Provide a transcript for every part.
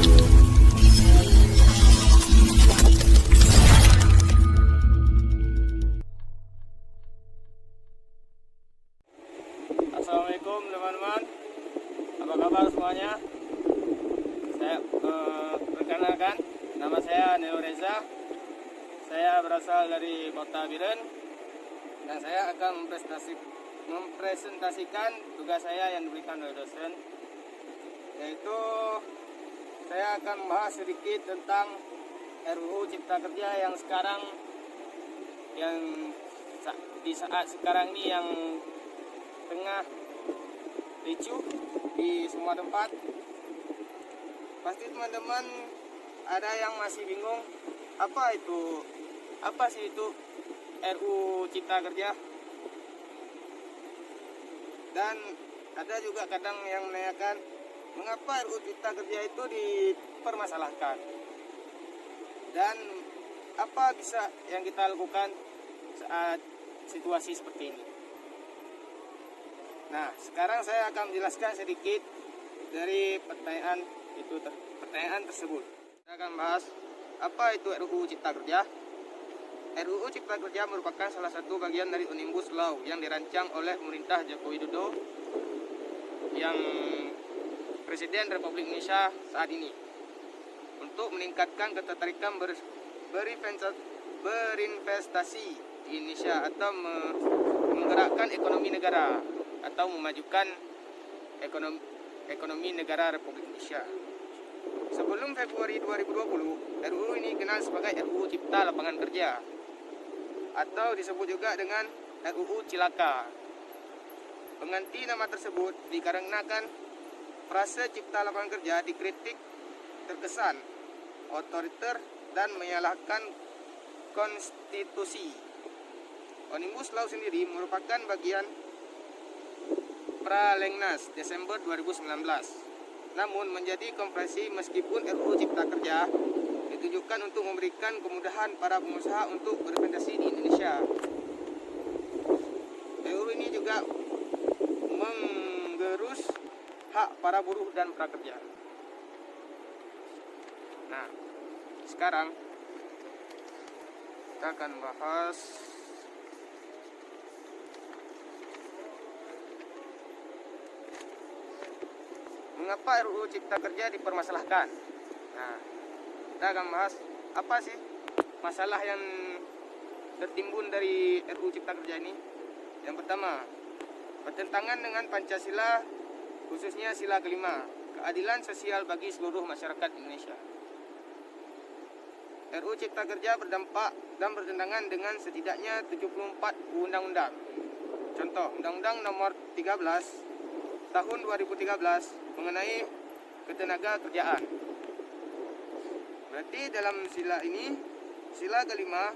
Assalamualaikum teman-teman, apa kabar semuanya? Saya perkenalkan, nama saya Neo Reza. Saya berasal dari Kota Biren dan saya akan mempresentasikan tugas saya yang diberikan oleh dosen, yaitu saya akan membahas sedikit tentang RUU Cipta Kerja yang sekarang, yang di saat sekarang ini yang tengah ricuh di semua tempat. Pasti teman-teman ada yang masih bingung apa sih itu RUU Cipta Kerja, dan ada juga kadang yang menanyakan mengapa RUU Cipta Kerja itu dipermasalahkan dan apa bisa yang kita lakukan saat situasi seperti ini. Nah, sekarang saya akan menjelaskan sedikit dari pertanyaan tersebut. Saya akan bahas apa itu RUU Cipta Kerja. RUU Cipta Kerja merupakan salah satu bagian dari Omnibus Law yang dirancang oleh pemerintah Joko Widodo yang Presiden Republik Indonesia saat ini untuk meningkatkan ketertarikan berinvestasi di Indonesia atau menggerakkan ekonomi negara atau memajukan ekonomi negara Republik Indonesia. Sebelum Februari 2020, RUU ini dikenal sebagai RUU Cipta Lapangan Kerja atau disebut juga dengan RUU Cilaka. Pengganti nama tersebut dikarenakan frase Cipta Lapangan Kerja dikritik terkesan otoriter dan menyalahkan konstitusi. Omnibus Law sendiri merupakan bagian Pralengnas Desember 2019. Namun menjadi konversi meskipun RUU Cipta Kerja ditujukan untuk memberikan kemudahan para pengusaha untuk berinvestasi di Indonesia. RUU ini juga menggerus hak para buruh dan prakerja. Nah, sekarang kita akan bahas mengapa RUU Cipta Kerja dipermasalahkan. Nah, kita akan bahas apa sih masalah yang tertimbun dari RUU Cipta Kerja ini. Yang pertama, bertentangan dengan Pancasila, khususnya sila kelima, keadilan sosial bagi seluruh masyarakat Indonesia. RUU Cipta Kerja berdampak dan bertentangan dengan setidaknya 74 undang-undang. Contoh, Undang-Undang Nomor 13 Tahun 2013 mengenai ketenaga kerjaan. Berarti dalam sila ini, sila kelima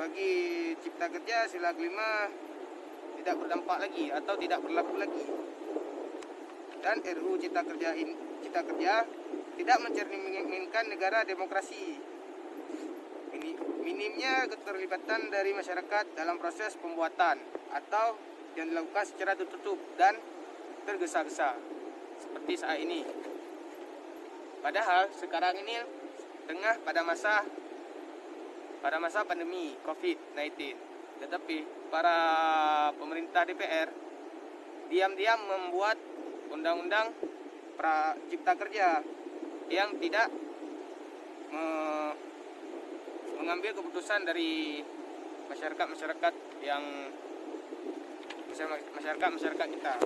bagi Cipta Kerja, sila kelima tidak berdampak lagi atau tidak berlaku lagi. Dan RUU Cipta Kerja tidak mencerminkan negara demokrasi. Minimnya keterlibatan dari masyarakat dalam proses pembuatan atau yang dilakukan secara tertutup dan tergesa-gesa seperti saat ini. Padahal sekarang ini tengah pada masa pandemi COVID-19, tetapi para pemerintah DPR diam-diam membuat undang-undang Cipta Kerja yang tidak mengambil keputusan dari masyarakat yang masyarakat kita.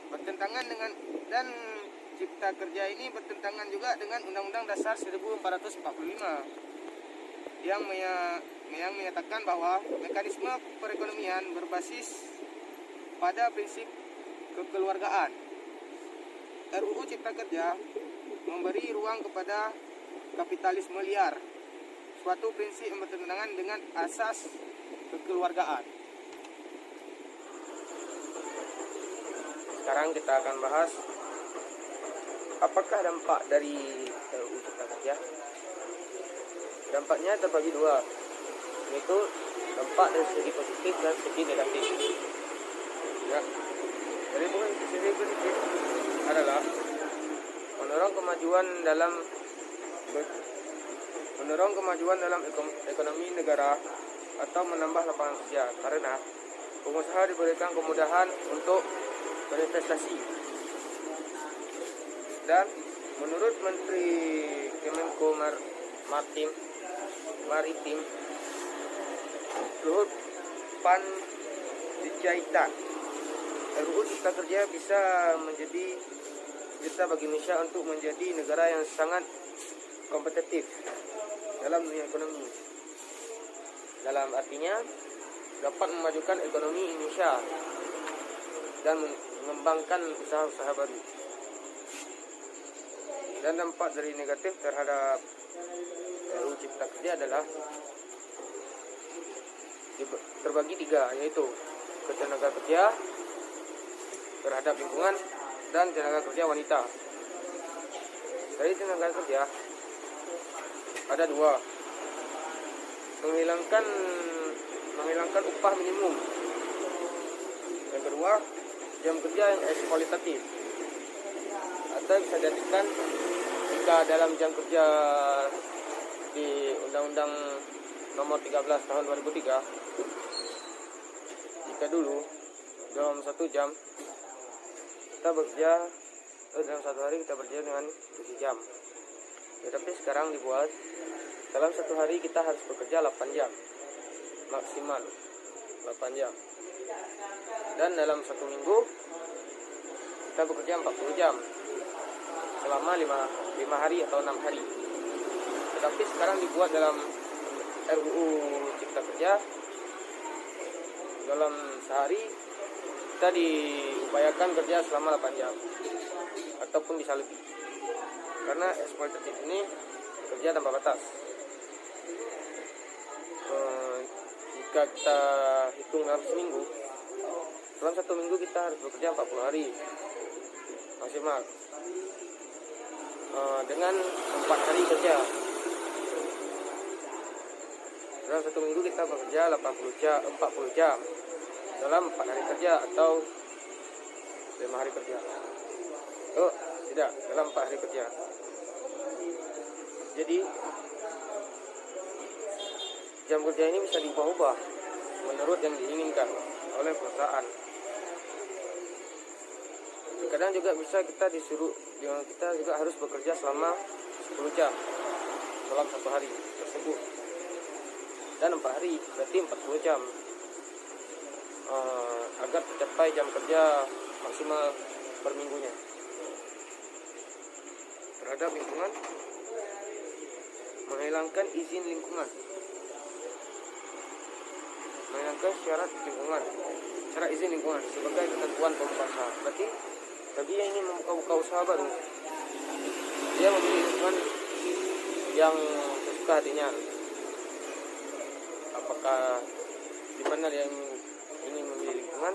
Bertentangan dengan, dan Cipta Kerja ini bertentangan juga dengan Undang-Undang Dasar 1445 yang menyatakan bahwa mekanisme perekonomian berbasis pada prinsip kekeluargaan. RUU Cipta Kerja memberi ruang kepada kapitalisme liar, suatu prinsip yang bertentangan dengan asas kekeluargaan. Sekarang kita akan bahas apakah dampak dari RUU Cipta Kerja. Dampaknya terbagi dua, yaitu dampak dari segi positif dan segi negatif. Ya, dari segi positif, adalah mendorong kemajuan dalam ekonomi negara atau menambah lapangan kerja, karena pengusaha diberikan kemudahan untuk berinvestasi. Dan menurut Menteri Kemenko Maritim Luhut Panjaitan, RUU Cipta Kerja bisa menjadi kita bagi Indonesia untuk menjadi negara yang sangat kompetitif dalam dunia ekonomi. Dalam artinya dapat memajukan ekonomi Indonesia dan mengembangkan usaha-usaha baru. Dan dampak dari negatif terhadap RUU Cipta Kerja adalah terbagi 3, yaitu ketenaga kerja terhadap lingkungan dan tenaga kerja wanita. Dari tenaga kerja ada 2, menghilangkan upah minimum. Yang kedua, jam kerja yang eksploitatif, atau bisa diartikan jika dalam jam kerja di Undang-Undang Nomor 13 Tahun 2003, jika dulu dalam 1 jam kita bekerja, dalam 1 hari kita bekerja dengan 7 jam, tetapi sekarang dibuat dalam 1 hari kita harus bekerja 8 jam maksimal, 8 jam. Dan dalam 1 minggu kita bekerja 40 jam selama 5 hari atau 6 hari. Tetapi sekarang dibuat dalam RUU Cipta Kerja, dalam sehari kita diupayakan kerja selama 8 jam ataupun bisa lebih, karena eksploitatif ini kerja tanpa batas. Jika kita hitung dalam seminggu, dalam 1 minggu kita harus bekerja 40 hari maksimal, dengan 4 hari kerja. Dalam 1 minggu kita bekerja 40 jam dalam 4 hari kerja atau 5 hari kerja. Tidak, dalam 4 hari kerja. Jadi jam kerja ini bisa diubah-ubah menurut yang diinginkan oleh perusahaan. Kadang juga bisa kita juga harus bekerja selama 10 jam dalam 1 hari tersebut, dan 4 hari berarti 40 jam, agar tercapai jam kerja maksimal per minggunya. Terhadap lingkungan, menghilangkan izin lingkungan, menghilangkan syarat izin lingkungan sebagai ketentuan pengusaha. Berarti bagi yang ingin membuka usaha baru, dia memilih lingkungan yang sesuka hatinya. Apakah di mana dia ingin memilih lingkungan,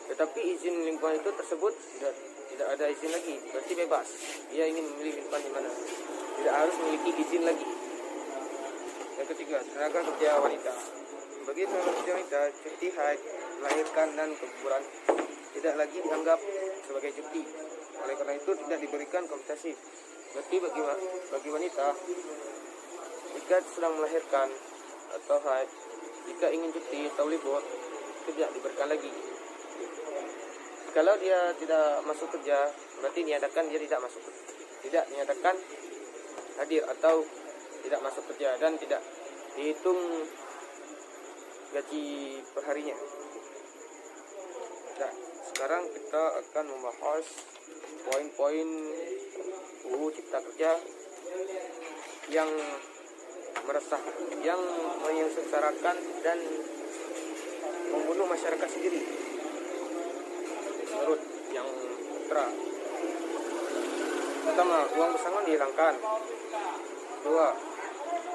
tetapi izin lingkungan itu tersebut tidak ada izin lagi, berarti bebas. Dia ingin memilih lingkungan di mana, tidak harus memiliki izin lagi. Yang ketiga, tenaga kerja wanita. Bagi tenaga kerja wanita, cuti haid, melahirkan dan keguguran tidak lagi dianggap sebagai cuti. Oleh karena itu tidak diberikan kompensasi. Berarti bagi wanita, jika sedang melahirkan atau haid, jika ingin cuti atau libur, tidak diberikan lagi. Kalau dia tidak masuk kerja, berarti dinyatakan dia tidak dinyatakan hadir atau tidak masuk kerja, dan tidak dihitung gaji perharinya. Nah, sekarang kita akan membahas poin-poin UU Cipta Kerja yang meresahkan, yang menyengsarakan dan membunuh masyarakat sendiri menurut yang putra. Pertama, uang pesangon dihilangkan. 2,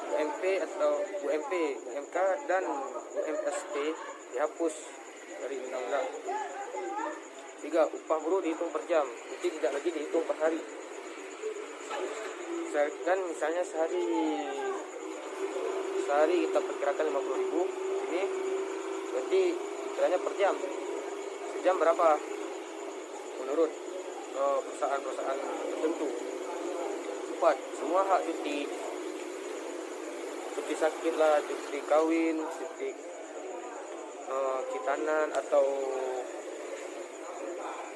UMP atau UMK dan UMSP dihapus dari undang-undang. 3, upah buruh dihitung per jam, jadi tidak lagi dihitung per hari. Misalnya sehari kita perkirakan 50.000, ini berarti kiranya per jam. Sejam berapa? menurut perusahaan-perusahaan tertentu. 4. Semua hak cuti sakit lah, cuti kawin, cuti khitanan atau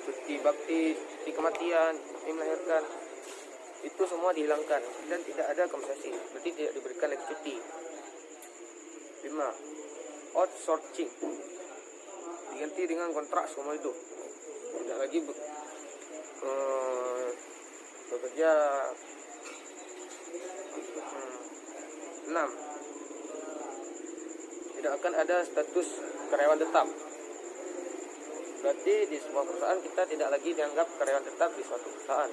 cuti bakti, cuti kematian, cuti melahirkan, itu semua dihilangkan dan tidak ada kompensasi, berarti tidak diberikan lagi cuti. 5. Outsourcing, diganti dengan kontrak seumur hidup, tidak lagi bekerja. 6. Tidak akan ada status karyawan tetap, berarti di sebuah perusahaan kita tidak lagi dianggap karyawan tetap di suatu perusahaan.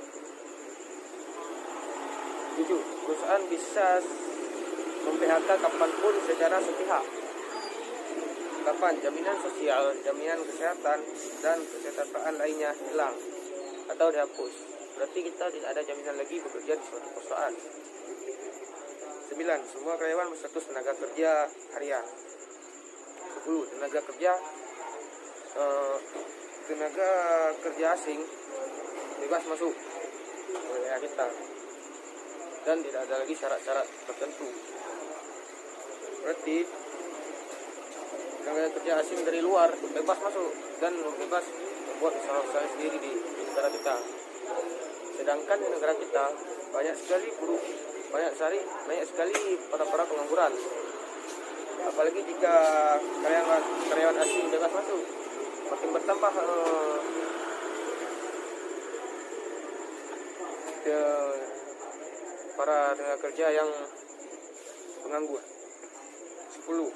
7. Perusahaan bisa mem-PHK kapanpun secara sepihak. 8. Jaminan sosial, jaminan kesehatan, dan kesejahteraan lainnya hilang atau dihapus, berarti kita tidak ada jaminan lagi bekerja di suatu perusahaan. 9. Semua karyawan berstatus tenaga kerja harian. 10. Tenaga kerja asing bebas masuk ke wilayah kita dan tidak ada lagi syarat-syarat tertentu. Berarti tenaga kerja asing dari luar bebas masuk dan bebas membuat usaha-usaha sendiri di negara kita. Sedangkan di negara kita banyak sekali buruh, banyak sekali para pengangguran. Apalagi jika karyawan asing bebas masuk, makin bertambah para tenaga kerja yang penganggur. 11.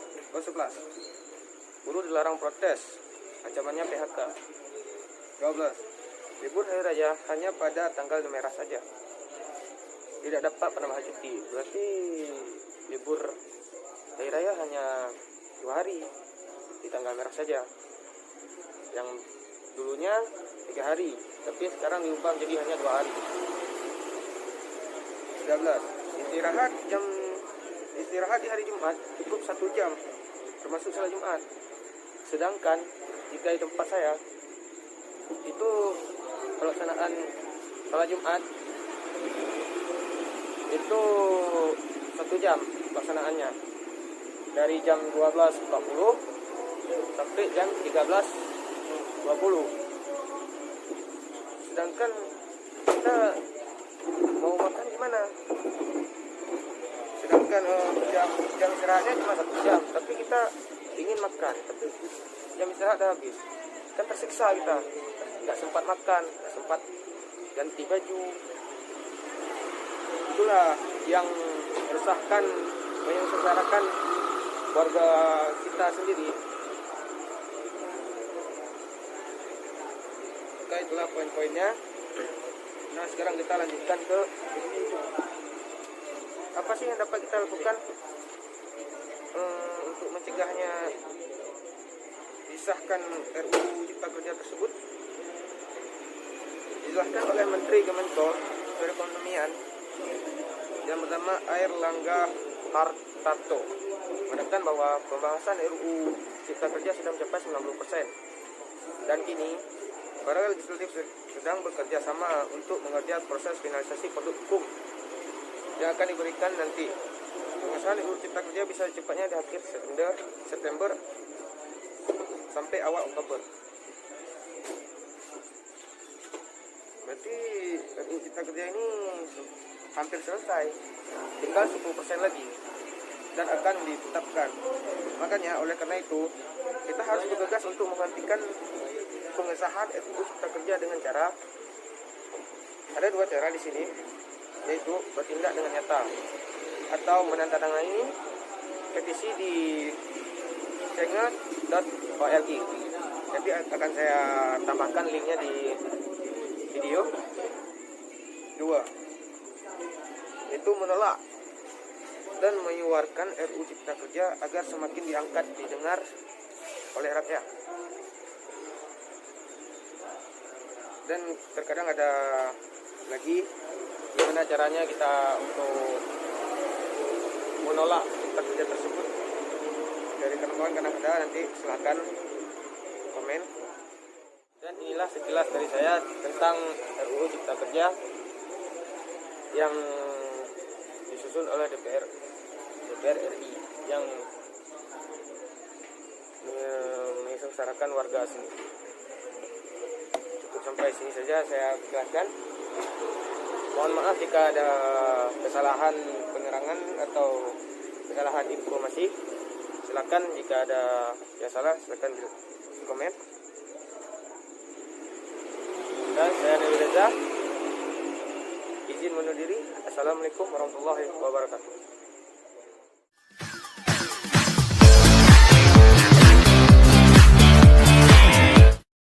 Buruh dilarang protes, ancamannya PHK. 12. Libur hari raya hanya pada tanggal merah saja, tidak dapat penambahan cuti, berarti libur hari raya hanya 2 hari di tanggal merah saja. Yang dulunya 3 hari, tapi sekarang diubah jadi hanya 2 hari. 13. Istirahat di hari Jumat cukup 1 jam, termasuk salat Jumat. Sedangkan jika di tempat saya itu pelaksanaan salat Jumat itu 1 jam pelaksanaannya, dari jam 12.40 sampai jam 13.20. Sedangkan kita mau makan gimana? Sedangkan jam istirahatnya cuma 1 jam, tapi kita ingin makan, tapi jam istirahat dah habis, kan tersiksa kita, nggak sempat makan, nggak sempat ganti baju. Itulah yang meresahkan, menyengsarakan warga kita sendiri. Oke, itulah poin-poinnya. Nah, sekarang kita lanjutkan ke apa sih yang dapat kita lakukan untuk mencegahnya disahkan RUU Cipta Kerja tersebut. Dijelaskan oleh Menteri Kemenko Perekonomian yang bernama Airlangga Hartarto, mengatakan bahwa pembahasan RUU Cipta Kerja sudah mencapai 90%, dan kini para legislatif sedang bekerja sama untuk mengerjakan proses finalisasi produk hukum yang akan diberikan nanti. Pengesahan RUU Cipta Kerja bisa secepatnya di akhir September sampai awal Oktober. Berarti RUU Cipta Kerja ini hampir selesai, tinggal 10% lagi dan akan ditetapkan. Makanya oleh karena itu kita harus bergegas untuk menghentikan pengesahan RUU Cipta Kerja dengan cara, ada 2 cara di sini, yaitu bertindak dengan nyata atau menandatangani petisi di cengat.org. Nanti akan saya tambahkan linknya di video. 2, itu menolak dan menyuarakan RUU Cipta Kerja agar semakin diangkat, didengar oleh rakyat. Dan terkadang ada lagi gimana caranya kita untuk menolak Cipta Kerja tersebut. Dari teman-teman kadang ada, nanti silahkan komen. Dan inilah sekilas dari saya tentang RUU Cipta Kerja yang disusun oleh DPR RI yang menyengsarakan warga asing. Cukup sampai sini saja saya jelaskan. Mohon maaf jika ada kesalahan penerangan atau kesalahan informasi. Silakan jika ada yang salah silakan di komen. Dan saya Dewi Reza izin undur diri. Assalamualaikum warahmatullahi wabarakatuh.